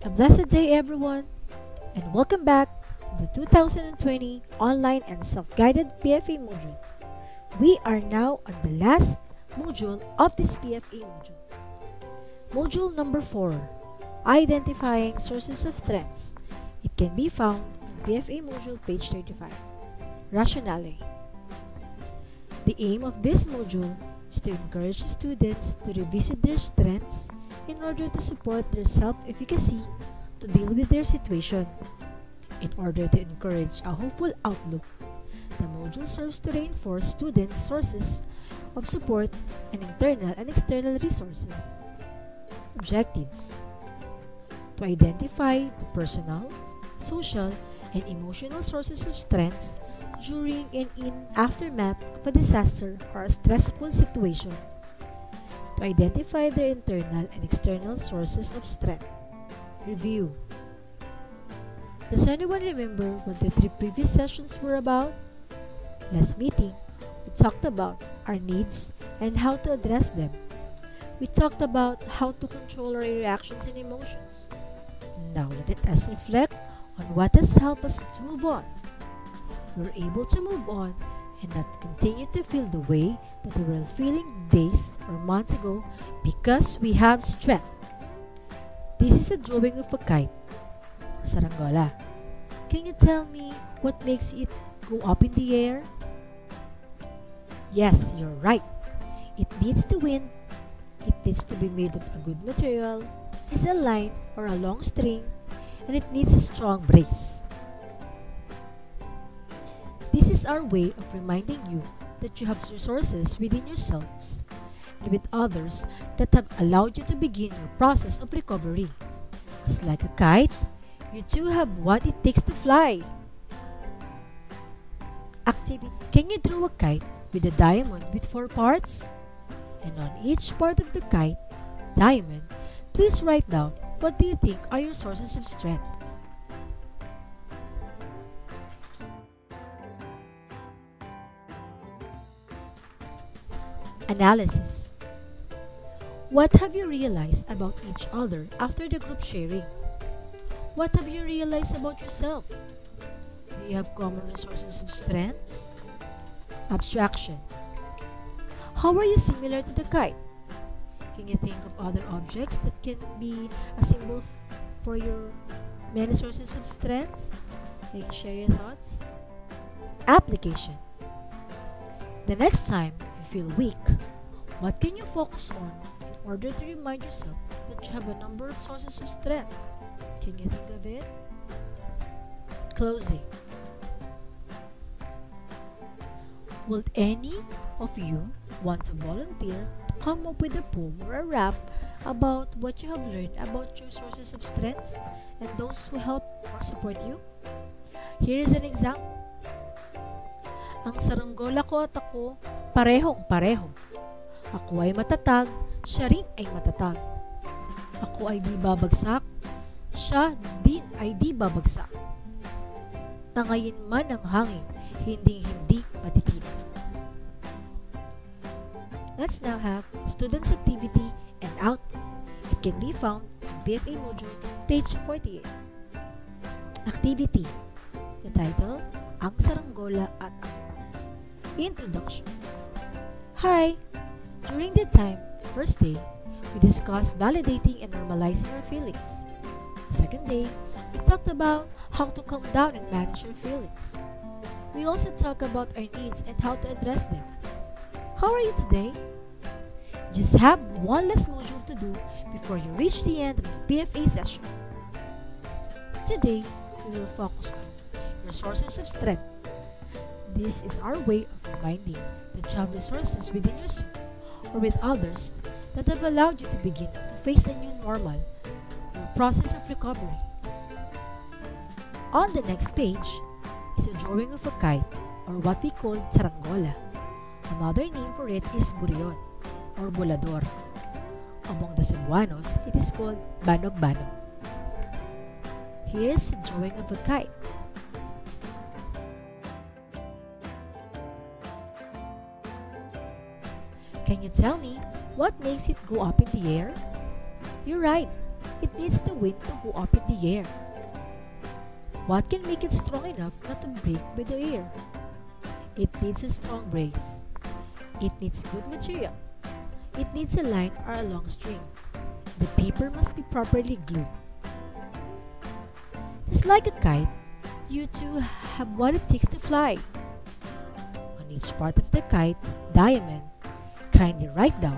A blessed day, everyone, and welcome back to the 2020 online and self-guided PFA module. We are now on the last module of this PFA modules. Module number 4, Identifying Sources of Threats. It can be found on PFA module page 35. Rationale. The aim of this module is to encourage the students to revisit their strengths in order to support their self-efficacy to deal with their situation. In order to encourage a hopeful outlook, the module serves to reinforce students' sources of support and internal and external resources. Objectives: to identify the personal, social, and emotional sources of strengths during and in aftermath of a disaster or a stressful situation. To identify their internal and external sources of strength. Review. Does anyone remember what the 3 previous sessions were about? Last meeting, we talked about our needs and how to address them. We talked about how to control our reactions and emotions. Now let us reflect on what has helped us to move on. We were able to move on and not continue to feel the way that we were feeling days or months ago because we have strength. This is a drawing of a kite, or sarangola. Can you tell me what makes it go up in the air? Yes, you're right. It needs the wind. It needs to be made of a good material. It's a line or a long string, and it needs a strong brace. This is our way of reminding you that you have resources within yourselves and with others that have allowed you to begin your process of recovery. It's like a kite, you too have what it takes to fly. Activity. Can you draw a kite with a diamond with 4 parts? And on each part of the kite, diamond, please write down what do you think are your sources of strengths. Analysis. What have you realized about each other after the group sharing? What have you realized about yourself? Do you have common resources of strengths? Abstraction. How are you similar to the kite? Can you think of other objects that can be a symbol for your many sources of strengths? Can you share your thoughts? Application. The next time you feel weak, what can you focus on in order to remind yourself that you have a number of sources of strength? Can you think of it? Closing. Would any of you want to volunteer to come up with a poem or a rap about what you have learned about your sources of strengths and those who help or support you? Here is an example. Ang saranggola ko at ako, parehong-pareho. Ako ay matatag, siya rin ay matatag. Ako ay di babagsak, siya din ay di babagsak. Tangayin man ang hangin, hindi matitinag. Let's now have students' activity and output. It can be found in PFA module, page 48. Activity. The title, Ang Saranggola at Ako. Introduction. Hi! During the first day, we discussed validating and normalizing our feelings. The second day, we talked about how to calm down and manage our feelings. We also talked about our needs and how to address them. How are you today? Just have one last module to do before you reach the end of the PFA session. Today, we will focus on your sources of strength. This is our way of reminding that you have resources within yourself or with others that have allowed you to begin to face the new normal, your process of recovery. On the next page is a drawing of a kite, or what we call saranggola. Another name for it is Briones, or volador. Among the Cebuanos, it is called banog-banog. Here is a drawing of a kite. Can you tell me what makes it go up in the air? You're right. It needs the wind to go up in the air. What can make it strong enough not to break with the air? It needs a strong brace. It needs good material. It needs a line or a long string. The paper must be properly glued. Just like a kite, you too have what it takes to fly. On each part of the kite's diamond, kindly write down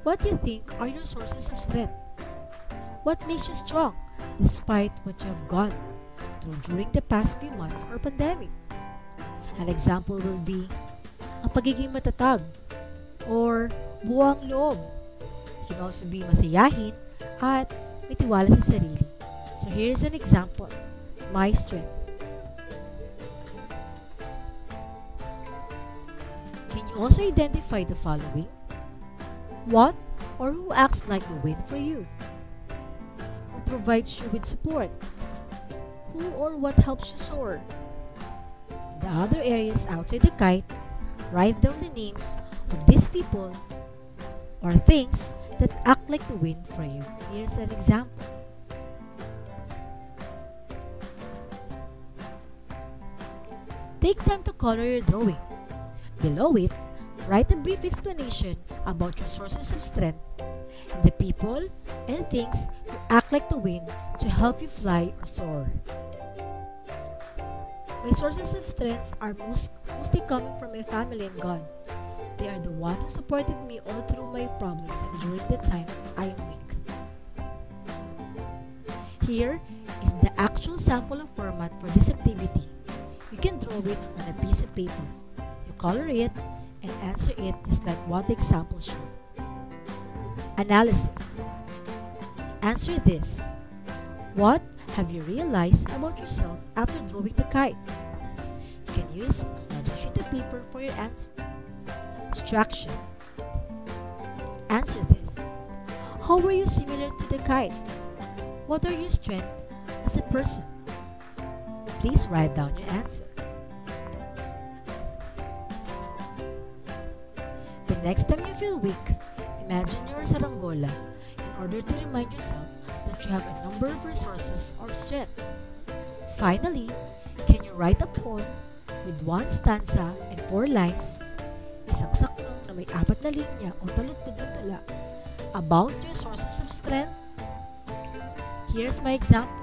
what you think are your sources of strength. What makes you strong despite what you have gone through during the past few months or pandemic? An example will be ang pagiging matatag or buwang loob. It can also be masayahin at may tiwala sa sarili. So here's an example. My strength. Can you also identify the following? What or who acts like the wind for you? Who provides you with support? Who or what helps you soar? The other areas outside the kite, write down the names of these people or things that act like the wind for you. Here's an example. Take time to color your drawing. Below it, write a brief explanation about your sources of strength and the people and things who act like the wind to help you fly or soar. My sources of strength are mostly coming from my family and God. They are the one who supported me all through my problems and during the time I am weak. Here is the actual sample of format for this activity. You can draw it on a piece of paper. You color it and answer it just like what the example showed. Analysis. Answer this. What have you realized about yourself after drawing the kite? You can use another sheet of paper for your answer. Abstraction. Answer this. How were you similar to the kite? What are your strengths as a person? Please write down your answer. The next time you feel weak, imagine you're a sarangola in order to remind yourself that you have a number of resources or strength. Finally, can you write a poem with 1 stanza and 4 lines, isang saklong na may 4 na linya o taludtod na tula about your sources of strength? Here's my example.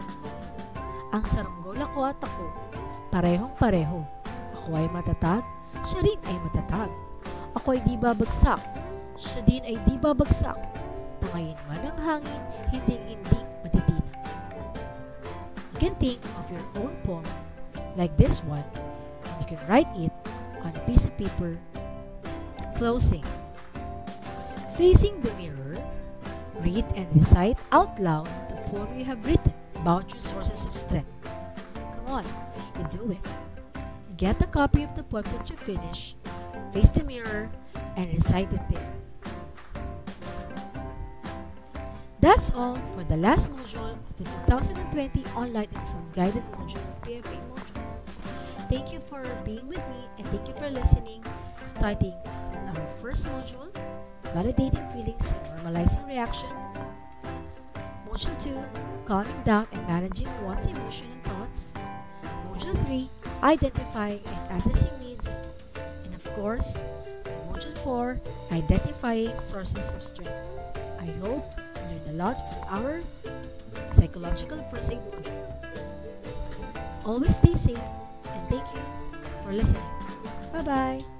Ang saranggola ko at ako, parehong-pareho. Ako ay matatag, siya rin ay matatag. Ako ay di babagsak, siya din ay di babagsak. Tangayin man ang hangin, hindi matitinag. You can think of your own poem like this one, and you can write it on a piece of paper. Closing. Facing the mirror, read and recite out loud the poem you have written about your sources of strength. Come on, you do it. You get a copy of the poem that you finish, face the mirror, and recite it there. That's all for the last module of the 2020 online and self-guided module of PFA modules. Thank you for being with me and thank you for listening, starting from our first module, validating feelings and normalizing reaction. Module 2, calming down and managing one's emotion and thoughts. Module 3, identifying and addressing needs. And of course, Module 4, identifying sources of strength. I hope you learned a lot from our psychological first aid module. Always stay safe and thank you for listening. Bye-bye.